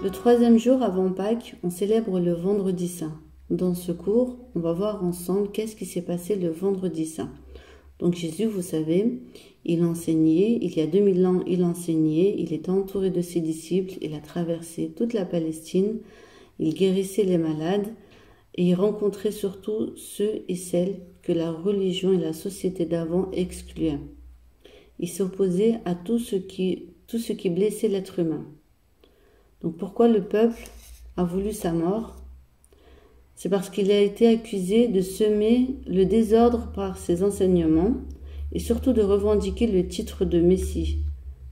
Le troisième jour avant Pâques, on célèbre le Vendredi Saint. Dans ce cours, on va voir ensemble qu'est-ce qui s'est passé le Vendredi Saint. Donc Jésus, vous savez, il enseignait, il y a 2000 ans, il enseignait, il était entouré de ses disciples, il a traversé toute la Palestine, il guérissait les malades et il rencontrait surtout ceux et celles que la religion et la société d'avant excluaient. Il s'opposait à tout ce qui blessait l'être humain. Donc pourquoi le peuple a voulu sa mort? C'est parce qu'il a été accusé de semer le désordre par ses enseignements et surtout de revendiquer le titre de Messie.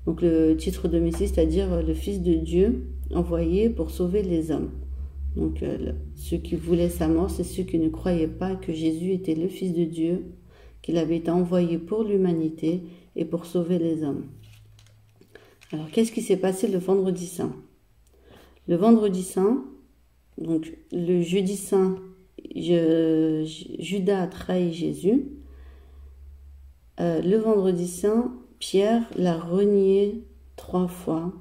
Donc le titre de Messie, c'est-à-dire le Fils de Dieu envoyé pour sauver les hommes. Donc ceux qui voulaient sa mort, c'est ceux qui ne croyaient pas que Jésus était le Fils de Dieu, qu'il avait été envoyé pour l'humanité et pour sauver les hommes. Alors qu'est-ce qui s'est passé le Vendredi Saint? Le Vendredi Saint, donc le Jeudi Saint, Judas a trahi Jésus. Le Vendredi Saint, Pierre l'a renié 3 fois.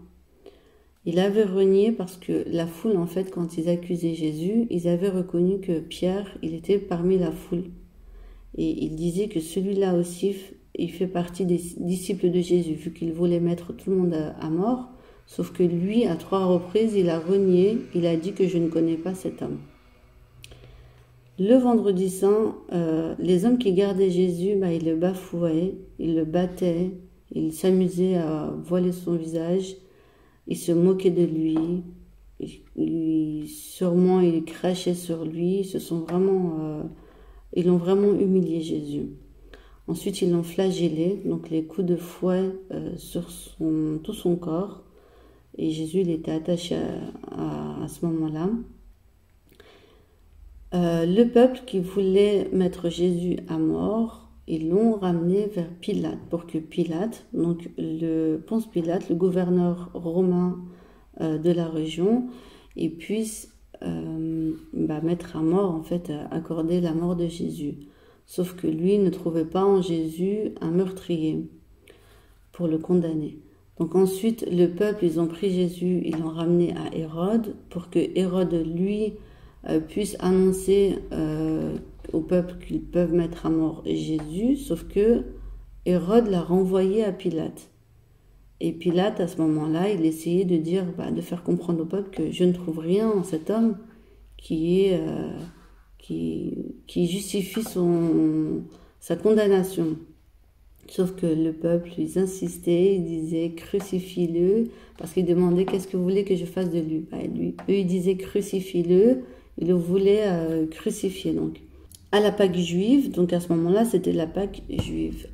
Il avait renié parce que la foule, en fait, quand ils accusaient Jésus, ils avaient reconnu que Pierre, il était parmi la foule. Et il disait que celui-là aussi, il fait partie des disciples de Jésus, vu qu'il voulait mettre tout le monde à mort. Sauf que lui, à 3 reprises, il a renié, il a dit que je ne connais pas cet homme. Le Vendredi Saint, les hommes qui gardaient Jésus, ils le bafouaient, ils le battaient, ils s'amusaient à voiler son visage, ils se moquaient de lui, sûrement ils crachaient sur lui, ils l'ont vraiment humilié Jésus. Ensuite, ils l'ont flagellé, donc les coups de fouet sur tout son corps. Et Jésus, il était attaché à ce moment-là. Le peuple qui voulait mettre Jésus à mort, ils l'ont ramené vers Pilate, pour que Pilate, donc Ponce Pilate, le gouverneur romain de la région, il puisse mettre à mort, en fait, accorder la mort de Jésus. Sauf que lui ne trouvait pas en Jésus un meurtrier pour le condamner. Donc ensuite, le peuple, ils ont pris Jésus, ils l'ont ramené à Hérode pour que Hérode, lui, puisse annoncer au peuple qu'ils peuvent mettre à mort Jésus, sauf que Hérode l'a renvoyé à Pilate. Et Pilate, à ce moment-là, il essayait de dire, de faire comprendre au peuple que je ne trouve rien en cet homme qui justifie sa condamnation. Sauf que le peuple, ils insistaient, ils disaient crucifie-le, parce qu'ils demandaient qu'est-ce que vous voulez que je fasse de lui. Eux, ils disaient crucifie-le, ils le voulaient crucifier. Donc, à la Pâque juive, donc à ce moment-là, c'était la Pâque juive.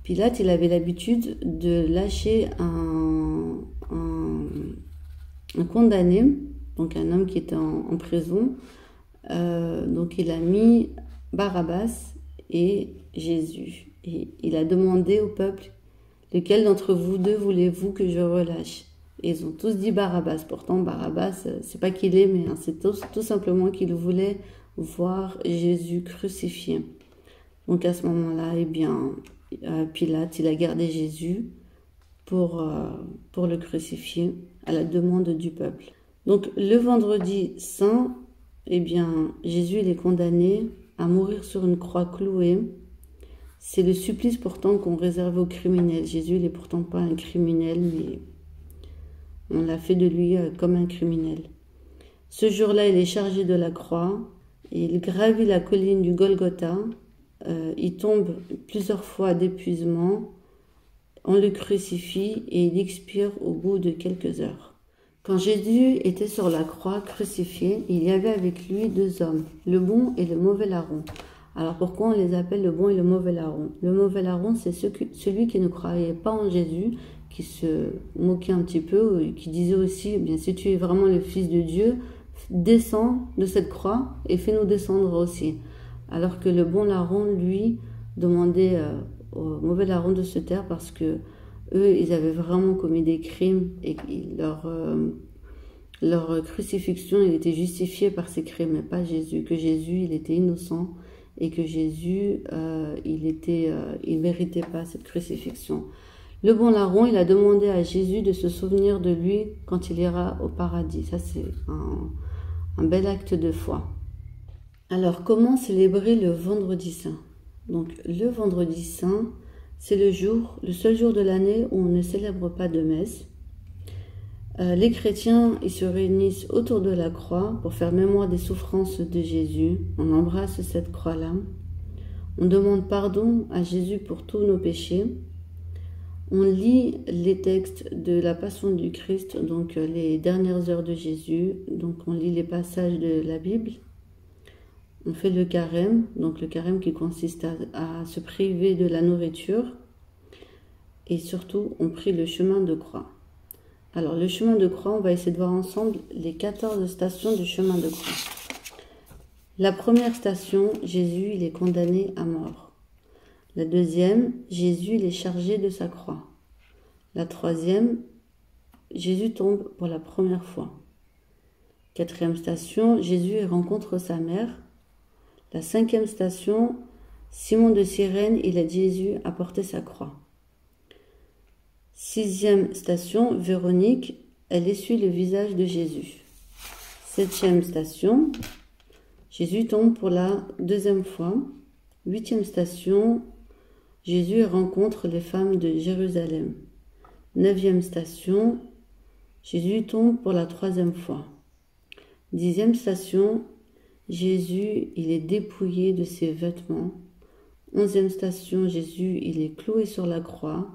Pilate, il avait l'habitude de lâcher un condamné, donc un homme qui était en prison. Donc, il a mis Barabbas et Jésus. Et il a demandé au peuple, lequel d'entre vous deux voulez-vous que je relâche? Et ils ont tous dit Barabbas. Pourtant, Barabbas, c'est pas qu'il aimait, c'est tout simplement qu'il voulait voir Jésus crucifié. Donc à ce moment-là, Pilate, il a gardé Jésus pour le crucifier à la demande du peuple. Donc le Vendredi Saint, Jésus, il est condamné à mourir sur une croix clouée. C'est le supplice pourtant qu'on réserve aux criminels. Jésus, il n'est pourtant pas un criminel, mais on l'a fait de lui comme un criminel. Ce jour-là, il est chargé de la croix. Et il gravit la colline du Golgotha. Il tombe plusieurs fois d'épuisement. On le crucifie et il expire au bout de quelques heures. Quand Jésus était sur la croix crucifié, il y avait avec lui 2 hommes, le bon et le mauvais larron. Alors pourquoi on les appelle le bon et le mauvais larron? Le mauvais larron, c'est celui qui ne croyait pas en Jésus, qui se moquait un petit peu, qui disait aussi, si tu es vraiment le Fils de Dieu, descends de cette croix et fais-nous descendre aussi. Alors que le bon larron, lui, demandait au mauvais larron de se taire parce que eux, ils avaient vraiment commis des crimes et leur crucifixion, il était justifiée par ces crimes, mais pas Jésus, que Jésus, il était innocent et que Jésus, il méritait pas cette crucifixion. Le bon larron, il a demandé à Jésus de se souvenir de lui quand il ira au paradis. Ça, c'est un bel acte de foi. Alors, comment célébrer le vendredi saint? Donc, le vendredi saint, c'est le seul jour de l'année où on ne célèbre pas de messe. Les chrétiens, ils se réunissent autour de la croix pour faire mémoire des souffrances de Jésus. On embrasse cette croix-là. On demande pardon à Jésus pour tous nos péchés. On lit les textes de la Passion du Christ, donc les dernières heures de Jésus. Donc on lit les passages de la Bible. On fait le carême, donc le carême qui consiste à se priver de la nourriture. Et surtout, on prie le chemin de croix. Alors, le chemin de croix, on va essayer de voir ensemble les 14 stations du chemin de croix. La première station, Jésus, il est condamné à mort. La deuxième, Jésus, il est chargé de sa croix. La troisième, Jésus tombe pour la première fois. Quatrième station, Jésus rencontre sa mère. La cinquième station, Simon de Cyrène, il aide Jésus à porter sa croix. Sixième station, Véronique, elle essuie le visage de Jésus. Septième station, Jésus tombe pour la deuxième fois. Huitième station, Jésus rencontre les femmes de Jérusalem. Neuvième station, Jésus tombe pour la troisième fois. Dixième station, Jésus, il est dépouillé de ses vêtements. Onzième station, Jésus, il est cloué sur la croix.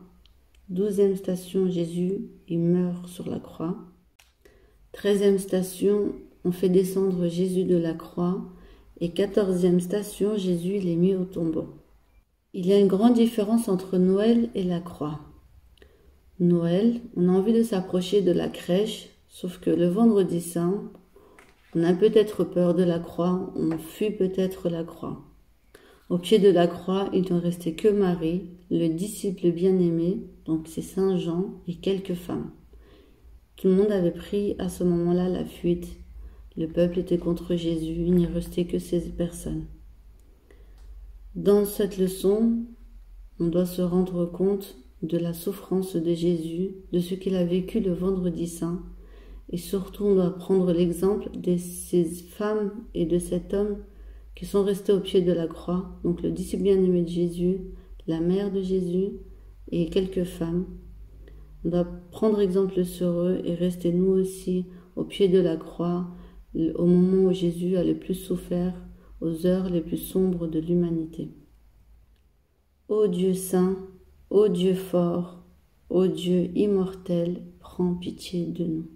12e station, Jésus, il meurt sur la croix. 13e station, on fait descendre Jésus de la croix. Et 14e station, Jésus, il est mis au tombeau. Il y a une grande différence entre Noël et la croix. Noël, on a envie de s'approcher de la crèche, sauf que le vendredi saint, on a peut-être peur de la croix, on fuit peut-être la croix. Au pied de la croix, il ne restait que Marie, le disciple bien-aimé, donc c'est Saint Jean et quelques femmes. Tout le monde avait pris à ce moment-là la fuite. Le peuple était contre Jésus, il n'y restait que ces personnes. Dans cette leçon, on doit se rendre compte de la souffrance de Jésus, de ce qu'il a vécu le vendredi saint, et surtout on doit prendre l'exemple de ces femmes et de cet homme qui sont restés au pied de la croix, donc le disciple bien-aimé de Jésus, la mère de Jésus et quelques femmes. On doit prendre exemple sur eux et rester nous aussi au pied de la croix au moment où Jésus a le plus souffert, aux heures les plus sombres de l'humanité. Ô Dieu saint, ô Dieu fort, ô Dieu immortel, prends pitié de nous.